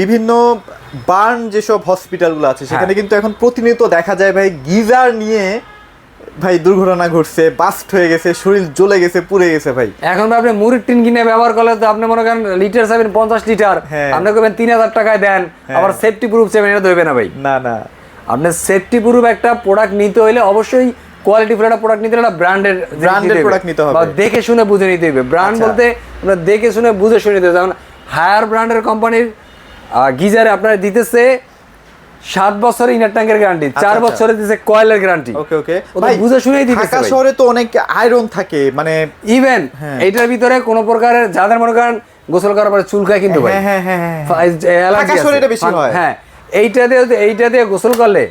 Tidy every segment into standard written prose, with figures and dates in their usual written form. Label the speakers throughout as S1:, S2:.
S1: বিভিন্ন বার্ন যেসব হসপিটালগুলো আছে সেখানে কিন্তু এখন প্রতিনিয়ত দেখা যায় ভাই গিজার নিয়ে ভাই দুর্ঘটনা ঘটছে, বাস্ট হয়ে গেছে, শরীর জ্বলে গেছে, পুড়ে গেছে ভাই।
S2: এখন আপনি মুড়ির টিন কিনে ব্যবহার করলে তো আপনি মনে করেন লিটার চাবেন 50 লিটার, আপনি করবেন 3000 টাকায় দেন, আবার সেফটি প্রুফ চাবেন, এটা ধরবে না ভাই।
S1: না না,
S2: আপনি সেফটি প্রুফ একটা প্রোডাক্ট নিতে হলে অবশ্যই কোয়ালিটিফুল একটা প্রোডাক্ট নিতে হলে একটা ব্র্যান্ডের
S1: প্রোডাক্ট নিতে হবে,
S2: বা দেখে শুনে বুঝে নিতে হবে। ব্র্যান্ড বলতে আপনারা দেখে শুনে বুঝে শুনে নিতে হবে। যেমন হায়ার ব্র্যান্ডের কোম্পানির গিজারে আপনারা দিতেছে 7 বছরের ইনার ট্যাঙ্কের গ্যারান্টি, 4 বছরের দিতেছে কয়েলের গ্যারান্টি।
S1: ওকে ওকে
S2: ভাই বুঝে শুনেই দিতেছে।
S1: ঢাকা শহরে তো অনেক আয়রন থাকে, মানে
S2: ইভেন এইটার ভিতরে কোন প্রকারের যাদের মনে করেন গোসল করার পরে চুলকায় কিন্তু ভাই,
S1: হ্যাঁ হ্যাঁ হ্যাঁ
S2: ঢাকা শহরে এটা বেশি হয়। হ্যাঁ, এইটা দিয়ে গোসল করলে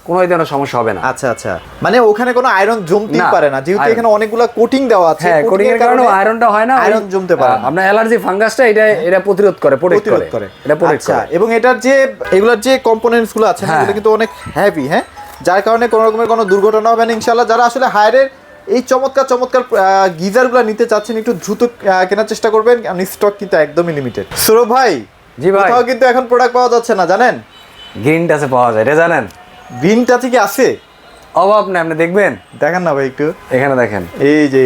S2: কোনো ধরনের সমস্যা হবে না।
S1: আচ্ছা আচ্ছা, মানে ওখানে কোনো আয়রন জমতেই পারে না, যেহেতু এখানে অনেকগুলা কোটিং দেওয়া আছে।
S2: হ্যাঁ, কোটিং এর কারণে আয়রনটা হয় না,
S1: আয়রন জমতে পারে না।
S2: আপনার অ্যালার্জি ফাঙ্গাসটা এটা প্রতিরোধ করে, প্রোটেক্ট করে, এটা প্রোটেক্ট করে।
S1: এবং এটার যে এগুলোর যে কম্পোনেন্টস গুলো আছে এগুলো কিন্তু অনেক হেভি, হ্যাঁ, যার কারণে কোনো রকমের কোনো দুর্ঘটনা হবে না ইনশাআল্লাহ। যারা আসলে হায়ারের এই চমৎকার চমৎকার গিজারগুলো নিতে চাচ্ছেন একটু দ্রুত কেনার চেষ্টা করবেন, কারণ স্টক কিন্তু একদমই লিমিটেড। সৌরভ ভাই,
S2: জি ভাই,
S1: কোথাও কিন্তু এখন প্রোডাক্ট পাওয়া যাচ্ছে না, জানেন?
S2: গ্রিন টাচে পাওয়া যায়, এটা জানেন?
S1: গ্রিন টাচে কি আছে?
S2: অভাব নেই, আপনি দেখবেন,
S1: দেখেন না ভাই একটু,
S2: এখানে দেখেন,
S1: এই যে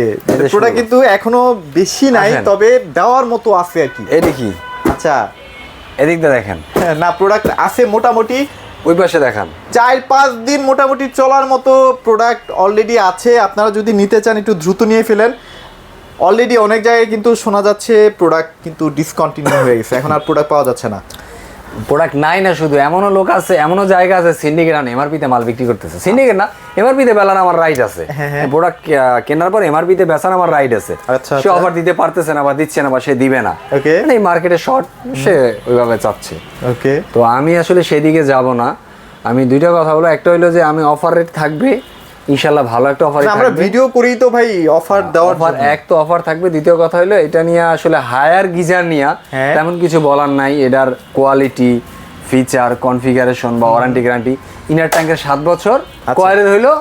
S1: প্রোডাক্ট কিন্তু এখনো বেশি নাই, তবে দেওয়ার মতো আছে আর কি।
S2: এই দেখি,
S1: আচ্ছা
S2: এদিকটা দেখেন,
S1: না প্রোডাক্ট আছে মোটামুটি,
S2: ওই পাশে দেখান,
S1: 4-5 দিন মোটামুটি চলার মতো প্রোডাক্ট অলরেডি আছে। আপনারা যদি নিতে চান একটু দ্রুত নিয়ে ফেলেন। অলরেডি অনেক জায়গায় কিন্তু শোনা যাচ্ছে প্রোডাক্ট কিন্তু ডিসকন্টিনিউ হয়ে গেছে, এখন আর প্রোডাক্ট পাওয়া যাচ্ছে না।
S2: প্রোডাক্ট নাই না, শুধু এমনও লোক আছে, এমনও জায়গা আছে সিন্ডিকেট আনে এমআরপিতে মাল বিক্রি করতেছে। সিন্ডিকেট না, এমআরপিতে বেলার আমার রাইট আছে, প্রোডাক্ট কেনার পর এমআরপিতে বেচার আমার রাইট আছে। সে অফার দিতে পারতেছে না বা দিচ্ছে না বা সে দিবে না, এই মার্কেটে শর্ট, সে ওইভাবে চাচ্ছে।
S1: ওকে,
S2: তো আমি আসলে সেদিকে যাব না। আমি দুইটা কথা বলবো, একটা হলো যে আমি অফার রেট থাকবে ইনশাআল্লাহ, ভালো একটা অফার থাকবে।
S1: আমরা ভিডিও করি তো ভাই অফার দেওয়ার
S2: অফার, এক তো অফার থাকবে, দ্বিতীয় কথা হলো এটা নিয়ে আসলে হায়ার গিজার নিয়ে তেমন কিছু বলার নাই। এটার কোয়ালিটি, ফিচার, কনফিগারেশন বা ওয়ারেন্টি গ্যারান্টি, ইনার ট্যাঙ্কের 7 বছর, কয়েলের হইলো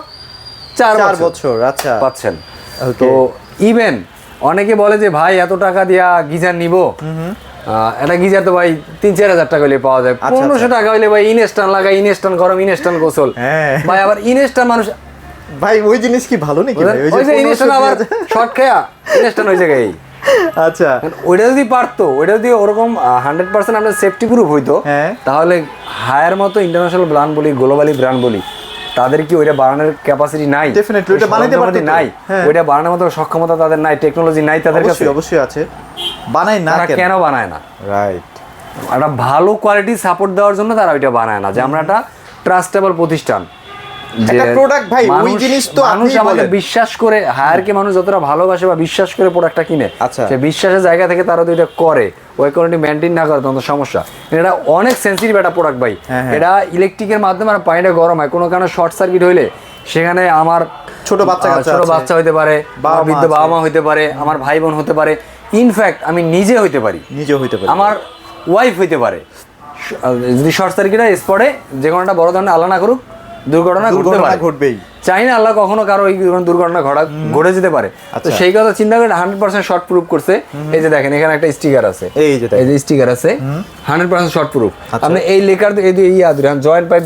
S2: 4 বছর।
S1: আচ্ছা,
S2: পাচ্ছেন। তো ইভেন অনেকে বলে যে ভাই এত টাকা দিয়া গিজার নিব, এটা গিজার তো ভাই 3-4 হাজার টাকা হইলে পাওয়া যায়, 1500 টাকা হইলে ভাই ইনস্ট্যান্ট লাগাই, ইনস্ট্যান্ট গরম, ইনস্ট্যান্ট গোসল। ভাই আবার ইনস্ট্যান্ট মানুষ,
S1: ভাই ওই জিনিস কি ভালো নাকি ভাই?
S2: ওই যে ইনস্ট্যান্ট আবার শর্ট খেয়া ইনস্ট্যান্ট হয়ে যায়।
S1: আচ্ছা,
S2: ওইটা যদি পারতো, ওইটা যদি ওরকম 100% আপনার সেফটি প্রুফ হইতো, তাহলে হায়ার মতো ইন্টারন্যাশনাল ব্র্যান্ড বলি, গ্লোবালি ব্র্যান্ড বলি, তাদের কি ওইটা বানানোর ক্যাপাসিটি নাই?
S1: ডেফিনেটলি ওইটা বানাইতে পারতো
S2: নাই, ওইটা বানানোর মতো সক্ষমতা তাদের নাই, টেকনোলজি নাই তাদের কাছে।
S1: অবশ্যই আছে, বানায় না,
S2: কেন বানায় না?
S1: রাইট,
S2: একটা ভালো কোয়ালিটি সাপোর্ট দেওয়ার জন্য তারা ওইটা বানায় না, যে আমরা একটা ট্রাস্টেবল প্রতিষ্ঠান,
S1: একটা প্রোডাক্ট ভাই, ওই জিনিস তো
S2: মানুষ আমাদের বিশ্বাস করে, হায়ারকে মানুষ যতটা ভালোবাসে বা বিশ্বাস করে প্রোডাক্টটা কিনে, সে বিশ্বাসের জায়গা থেকে তারা তো এটা করে, ওই কোয়ালিটি মেইনটেইন না করে তখন সমস্যা। এটা অনেক সেনসিটিভ একটা প্রোডাক্ট ভাই, এটা ইলেকট্রিকের মাধ্যমে আর পানিটা গরম হয়, কোনো কারণে শর্ট সার্কিট হইলে সেখানে আমার ছোট বাচ্চা হইতে পারে, বৃদ্ধ বাবা মা হইতে পারে, আমার ভাই বোন হতে পারে, ইনফ্যাক্ট আমি নিজে হইতে পারি, আমার ওয়াইফ হইতে পারে। যদি শর্ট সার্কিট হয় স্পটে যে কোনো একটা বড় ধরনের আল্লাহ না করুক দুর্ঘটনা ঘটবেই, চাই না আল্লাহ কখনো কারো এই দুর্ঘটনা ঘটে যেতে পারে। তো সেই কথা চিন্তা করে 100% শর্ট প্রুফ করছে। এই যে দেখেন এখানে একটা স্টিকার আছে, এই যে স্টিকার আছে 100% শর্ট প্রুফ। আপনি এই লেকার জয়েন্ট পাইপ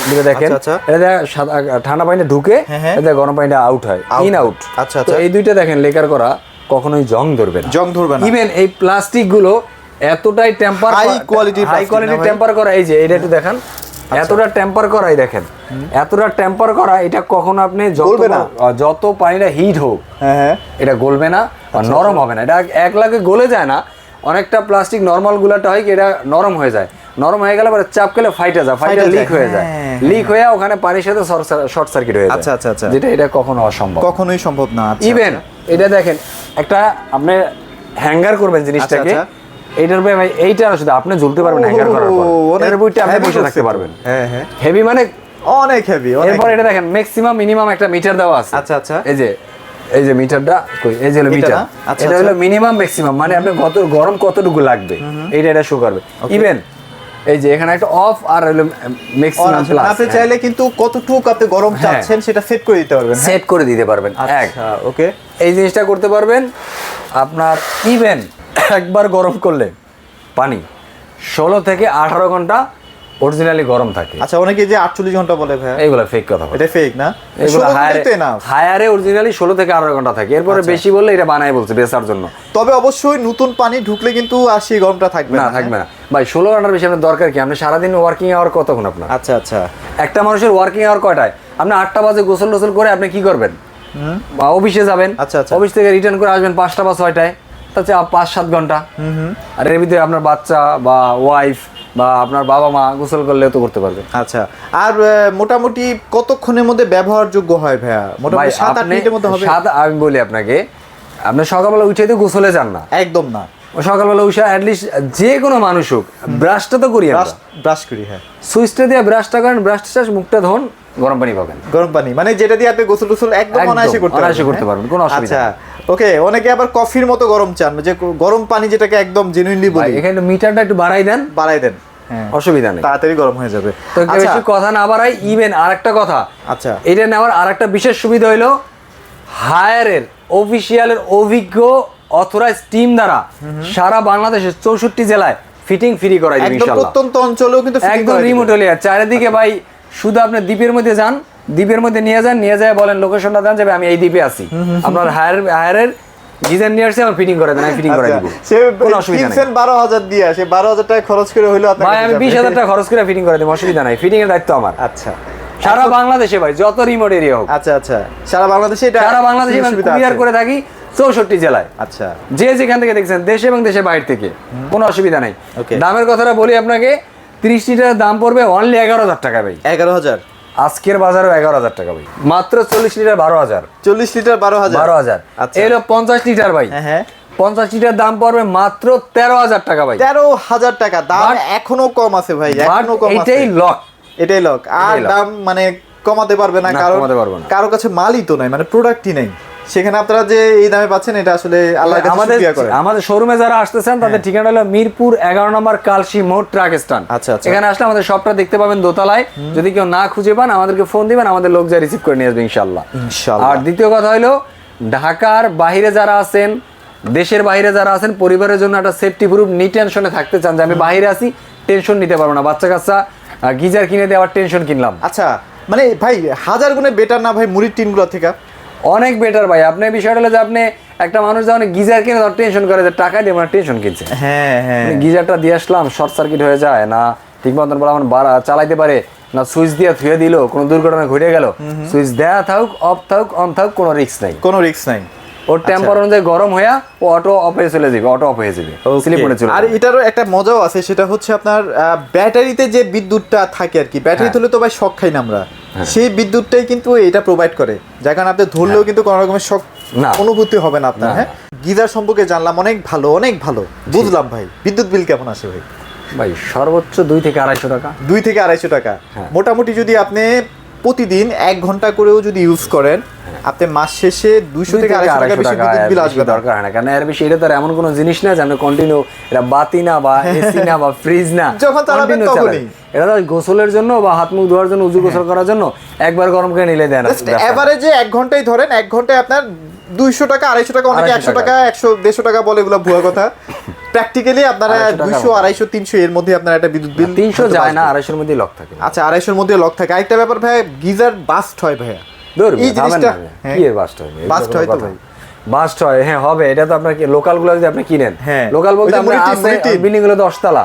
S2: দুটো দেখেন, এটা ঠান্ডা পানিটা ঢুকে, এটা গরম পানিটা আউট হয়, ইন আউট। তো এই দুইটা দেখেন লেকার করা, কখনোই জং ধরবে না। ইভেন এই প্লাস্টিক গুলো এতটাই টেম্পার, হাই কোয়ালিটি টেম্পার করা, এই যে এটা একটু দেখান, এতটা টেম্পার করাই দেখেন, এতটা টেম্পার করা, এটা কখনো আপনি যত পানিটা হিট হোক এটা গলবে না, নরম হবে না। এটা এক লাগে গলে যায় না, অনেকটা প্লাস্টিক নরমাল গুলাটা হয় কি এটা নরম হয়ে যায়, নরম হয়ে গেলে পরে চাপ খেলে ফাইটা লিক হয়ে যায়, লিক হয়ে ওখানে পানির সাথে শর্ট সার্কিট হয়ে যায়। আচ্ছা, যেটা এটা কখনোই সম্ভব না। ইভেন এটা দেখেন একটা আপনি হ্যাঙ্গার করবেন জিনিসটাকে, এইটার ভাই এইটা শুধু আপনি ঝুলতে পারবেন হ্যাঙ্গার করার পর, এর বইটা আপনি বসে থাকতে পারবেন। হেভি মানে অনেক হেভি। এরপর এটা দেখেন ম্যাক্সিমাম মিনিমাম একটা মিটার দেওয়া আছে। আচ্ছা, এই যে মিটারটা কই, এই যে হলো মিটার, এটা হলো মিনিমাম ম্যাক্সিমাম, মানে আপনি গরম কতটুকু লাগবে এটা শো করবে। ইভেন এই যে এখানে একটা অফ আর হলো ম্যাক্সিমাম প্লাস,
S1: আপনি চাইলে কিন্তু কতটুকু আপনি গরম চাচ্ছেন সেটা সেট করে দিতে পারবেন,
S2: সেট করে দিতে পারবেন।
S1: আচ্ছা, ওকে,
S2: এই জিনিসটা করতে পারবেন আপনার। ইভেন একবার গরম করলে পানি 16 থেকে 18 ঘন্টা অরিজিনালি গরম থাকে।
S1: আচ্ছা, অনেকে যে 48 ঘন্টা বলে ভাই,
S2: এইগুলা ফেক কথা বলে।
S1: এটা ফেক না,
S2: এগুলো হায়ারে অরিজিনালি 16 থেকে 18 ঘন্টা থাকে, এরপরে বেশি বললে এটা বানায় বলছে বেচার জন্য।
S1: তবে অবশ্যই নতুন পানি ঢুকলে কিন্তু আর সেই গরমটা থাকবে
S2: না, থাকবে না ভাই। 16 ঘন্টার বেশি আপনার দরকার কি? আপনি সারাদিন ওয়ার্কিং আওয়ার কতক্ষণ আপনার?
S1: আচ্ছা আচ্ছা,
S2: একটা মানুষের ওয়ার্কিং আওয়ার কয়টায়? আপনি 8টা বাজে গোসল টোসল করে আপনি কি করবেন? অফিসে যাবেন,
S1: আচ্ছা আচ্ছা,
S2: অফিস থেকে রিটার্ন করে আসবেন 5টা বা 6টায়, তাতে 5-7 ঘন্টা। আর এর ভিতরে আপনার বাচ্চা বা ওয়াইফ বা আপনার বাবা মা গোসল করলেও তো করতে পারবে।
S1: আচ্ছা, আর মোটামুটি কতক্ষণের মধ্যে ব্যবহারযোগ্য হয় ভাইয়া? মোটামুটি 7-8 মিনিটের মধ্যে হবে?
S2: আমি বলি আপনাকে, আপনি সকালবেলা উঠে তো গোসলে যান না,
S1: একদম না।
S2: সকালবেলা উঠে অ্যাটলিস্ট যে কোনো মানুষ হোক ব্রাশটা তো করি,
S1: ব্রাশ করি, হ্যাঁ,
S2: সুইচটা দিয়ে ব্রাশটা করেন, ব্রাশটা শেষ, মুখটা ধোন, গরম পানি পাবেন।
S1: গরম পানি মানে যেটা দিয়ে আপনি গোসল টোসল একদম অনায়াসে করতে পারবেন,
S2: কোনো অসুবিধা নেই।
S1: আচ্ছা, ওকে। অনেকে আবার কফির মতো গরম চান, যে গরম পানি যেটাকে একদম জেনুইনলি বলি,
S2: এখানে মিটারটা একটু বাড়াই দেন, অসুবিধা নেই,
S1: তাড়াতাড়ি গরম হয়ে যাবে।
S2: তো বেশি কথা না বাড়াই। ইভেন আরেকটা কথা,
S1: আচ্ছা,
S2: এটা নেওয়ার আরেকটা বিশেষ সুবিধা হলো হায়ারের অফিসিয়ালের অভিজ্ঞ অথরাইজ টিম দ্বারা সারা বাংলাদেশের 64 জেলায় ফিটিং ফ্রি করাই দিবে ইনশাআল্লাহ।
S1: একদম প্রত্যন্ত অঞ্চলেও কিন্তু
S2: একদম রিমোট এরিয়া চারিদিকে ভাই। শুধু আপনি দ্বীপের মধ্যে যান, দ্বীপের মধ্যে নিয়ে যায় বলেন লোকেশনটা দেন, যাবে আমি এই দ্বীপে আছি, আপনার হায়ারের ডিজাইন নিয়ে আসছে, আমার ফিটিং করে দেন, আমি ফিটিং করে দিব, কোনো অসুবিধা নেই।
S1: 12,000 দিয়ে আসে, 12,000 টাকা খরচ করে হইলো আপনার
S2: ভাই, আমি 20,000 টাকা খরচ করে ফিটিং করে দেব, অসুবিধা নাই, ফিটিং এর দায়িত্ব আমার।
S1: আচ্ছা,
S2: সারা বাংলাদেশে ভাই, যত রিমোট এরিয়া হোক।
S1: আচ্ছা আচ্ছা, সারা বাংলাদেশে এটা
S2: সারা বাংলাদেশে কুরিয়ার করে থাকি 64 জেলায়।
S1: আচ্ছা,
S2: যে যেখান থেকে দেখছেন, দেশে এবং দেশের বাইরে থেকে, কোনো অসুবিধা নাই। দামের কথাটা বলি আপনাকে, 30 লিটারের দাম পড়বে অনলি 11,000 টাকা ভাই।
S1: 11,000
S2: আজকের বাজারে 11,000 টাকা ভাই। মাত্র 40 লিটার 12,000।
S1: 40 লিটার 12,000।
S2: আচ্ছা, এলো 50 লিটার ভাই।
S1: হ্যাঁ,
S2: 50 লিটার দাম পড়বে মাত্র 13,000 টাকা ভাই।
S1: 13,000 টাকা দাম, এখনো কম আছে ভাই, এখনো কম আছে। এটাই লক, আর দাম মানে কমাতে পারবে না, কারণ কারো কাছে মালই তো নাই, মানে প্রোডাক্টই নাই। সেখানে আপনারা যে এই দামে পাচ্ছেন, এটা আসলে আল্লাহর কাছে শুকরিয়া করেন।
S2: আমাদের শোরুমে যারা আসতেছেন তাদের ঠিকানা হলো মিরপুর 11 নম্বর কালসি মোড় ট্রাক স্ট্যান্ড।
S1: আচ্ছা আচ্ছা,
S2: এখানে আসলে আমাদের শপটা দেখতে পাবেন দোতলায়। যদি কেউ না খুঁজে পান, আমাদেরকে ফোন দিবেন, আমাদের লোক যা রিসিভ করে নিয়ে আসবে ইনশাআল্লাহ। আর দ্বিতীয় কথা হলো, ঢাকার বাইরে যারা আছেন, দেশের বাইরে যারা আছেন, পরিবারের জন্য একটা সেফটি প্রুফ নি টেনশনে থাকতে চান, যে আমি বাইরে আছি, টেনশন নিতে পারবো না, বাচ্চা কাচ্চা গিজার কিনে দিয়ে আবার টেনশন কিনলাম।
S1: আচ্ছা, মানে ভাই 1000 গুণে বেটার না ভাই মুড়ির টিনগুলো থেকে?
S2: অনেক বেটার ভাই। আপনার বিষয়টা হলো যে আপনি একটা মানুষ যখন গিজার কিনে তখন টেনশন করে যে টাকা দিয়ে মানে টেনশন কিনছে।
S1: হ্যাঁ হ্যাঁ,
S2: গিজারটা দিয়ে আসলাম, শর্ট সার্কিট হয়ে যায় না, ঠিক মতন বলে আমার চালাইতে পারে না, সুইচ দিয়ে থুয়ে দিল, কোনো দুর্ঘটনা ঘটে গেল, সুইচ দেয়া থাকুক, অফ থাকুক, অন থাকুক, কোনো রিস্ক নাই,
S1: কোনো রিস্ক নাই।
S2: ওর টেম্পার অনুযায়ী গরম হয়ে ও অটো অফ হয়ে চলে যাবে, অটো অফ হয়ে যাবে, স্লিপ মোডে চলে যাবে।
S1: আর এটারও একটা মজাও আছে, সেটা হচ্ছে আপনার ব্যাটারিতে যে বিদ্যুৎটা থাকে আর কি, ব্যাটারি তুলে তো ভাই শক খাই না আমরা, সেই বিদ্যুৎটাই কিন্তু এটা প্রোভাইড করে, যার কারণে আপনি ধরলেও কিন্তু কোনো রকমের শক অনুভূতি হবে না আপনার। হ্যাঁ, গিজার সম্পর্কে জানলাম, অনেক ভালো, অনেক ভালো বুঝলাম ভাই। বিদ্যুৎ বিল কেমন আসে ভাই?
S2: ভাই সর্বোচ্চ 2 থেকে 250 টাকা।
S1: 2 থেকে 250 টাকা। মোটামুটি যদি আপনি প্রতিদিন 1 ঘন্টা করেও যদি ইউজ করেন, আপনি মাস শেষে 200 থেকে 250 টাকা বেশি বিদ্যুৎ বিল আসবে,
S2: দরকার হয় না। কারণ এর বেশি এটা তো এমন কোনো জিনিস না যে আপনি কন্টিনিউ, এটা বাতি না বা এসি না বা ফ্রিজ না,
S1: যখন চালাবেন তখনই।
S2: এটা তো গোসলের জন্য বা হাত মুখ ধোয়ার জন্য, উজু গোসল করার জন্য একবার গরম করে নিলে দেন।
S1: এভারেজে 1 ঘন্টাই ধরেন, 1 ঘন্টায় আপনার 200 টাকা 250 টাকা, অনেকে 100 টাকা 100-150 টাকা বলে, এগুলো ভুয়া কথা। প্র্যাকটিক্যালি আপনারা 200 250 300 এর মধ্যে আপনার একটা বিদ্যুৎ বিল
S2: 300 যায় না, 250 এর মধ্যে লক থাকে।
S1: আচ্ছা, 250 এর মধ্যে লক থাকে। আরেকটা ব্যাপার ভাই, গিজার বাস্ট হয় ভাইয়া,
S2: এই জিনিসটা কি এর বাস্ট হয়?
S1: বাস্ট হয় তো ভাই,
S2: বাস্ট হয়। হ্যাঁ হবে, এটা তো আপনার লোকাল গুলো যদি আপনি কিনেন, লোকাল বলতে আমরা আছে বিল্ডিং গুলো 10 তলা,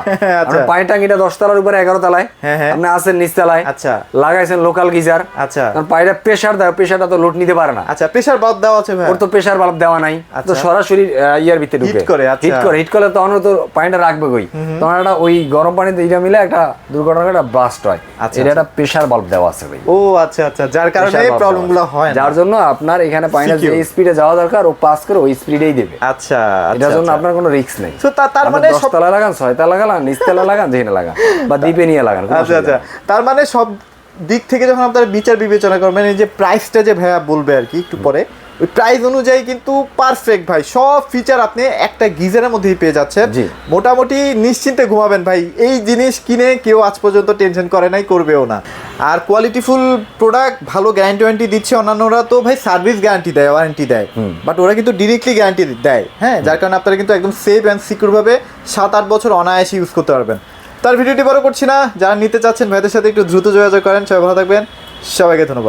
S2: আমরা পানি টাঙ্কিটা 10 তলার উপরে 11 তলায়, আপনি আছেন নিচ তলায়,
S1: আচ্ছা
S2: লাগাইছেন লোকাল গিজার,
S1: আচ্ছা,
S2: কারণ পানিটা প্রেসার দেয়, প্রেসারটা তো লোড নিতে পারে না।
S1: আচ্ছা, প্রেসার বাল্ব দেওয়া আছে ভাই?
S2: ওর তো প্রেসার বাল্ব দেওয়া নাই, তো সরাসরি ইয়ার ভিতরে ঢুকে হিট করে তখন তো পানিটা রাখবে কই, তখন একটা ওই গরম পানিতে এটা মিলে একটা দুর্ঘটনা, একটা ব্লাস্ট হয়। এটা একটা প্রেসার বাল্ব দেওয়া আছে ভাই।
S1: ও আচ্ছা আচ্ছা, যার কারণে এই প্রবলেমগুলো হয়,
S2: যার জন্য আপনার এখানে পানিটা যে স্পিডে যাওয়া দরকার ও পাস করে ওই স্পিডেই দেবে।
S1: আচ্ছা,
S2: এটার জন্য আপনার কোনো রিস্ক নাই।
S1: তো তার মানে
S2: 10 তলা লাগান, 6 তলা লাগান, নিচ তলা লাগান, যেখানে লাগান, বা দ্বীপে নিয়ে লাগান।
S1: আচ্ছা আচ্ছা, তার মানে সব দিক থেকে যখন আপনারা বিচার বিবেচনা করবেন, এই যে প্রাইসটা যে ভাইয়া বলবে আর কি একটু পরে, ওই প্রাইস অনুযায়ী কিন্তু পারফেক্ট ভাই, সব ফিচার আপনি একটা গিজারের মধ্যেই পেয়ে যাচ্ছেন। মোটামুটি নিশ্চিন্তে ঘুমাবেন ভাই, এই জিনিস কিনে কেউ আজ পর্যন্ত টেনশন করে নাই, করবেও না। আর কোয়ালিটিফুল প্রোডাক্ট, ভালো গ্যারান্টি ওয়ারেন্টি দিচ্ছে। অন্যান্যরা তো ভাই সার্ভিস গ্যারান্টি দেয়, ওয়ারেন্টি দেয়, বাট ওরা কিন্তু ডিরেক্টলি গ্যারান্টি দেয়, হ্যাঁ, যার কারণে আপনারা কিন্তু একদম সেফ অ্যান্ড সিকিউরভাবে 7-8 বছর অনায়াসে ইউজ করতে পারবেন। তার ভিডিওটি বড় করছি না, যারা নিতে চাচ্ছেন ভাইদের সাথে একটু দ্রুত যোগাযোগ করেন। সবাই ভালো থাকবেন, সবাইকে ধন্যবাদ।